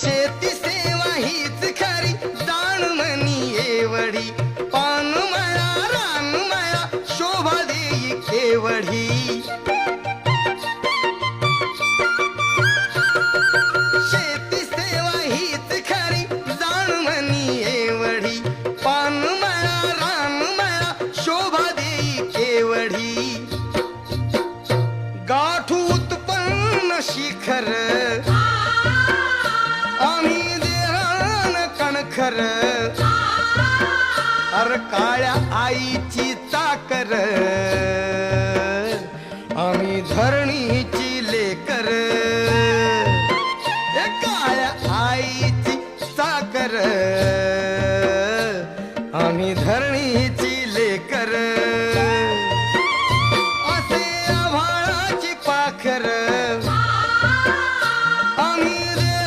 शेती सेवा हीच खरी जाण म्हणी एवढी पान मळा रान मळा शोभा देई केवढी शेती सेवा हीच खरी जाण म्हणी एवढी पान मळा रान मळा शोभा देई केवढी गाठू उत्पन्न शिखर आम्ही देवान कणखर अर काळ्या आईची चाकर आम्ही धरणीची लेकर काळ्या आईची चाकर आम्ही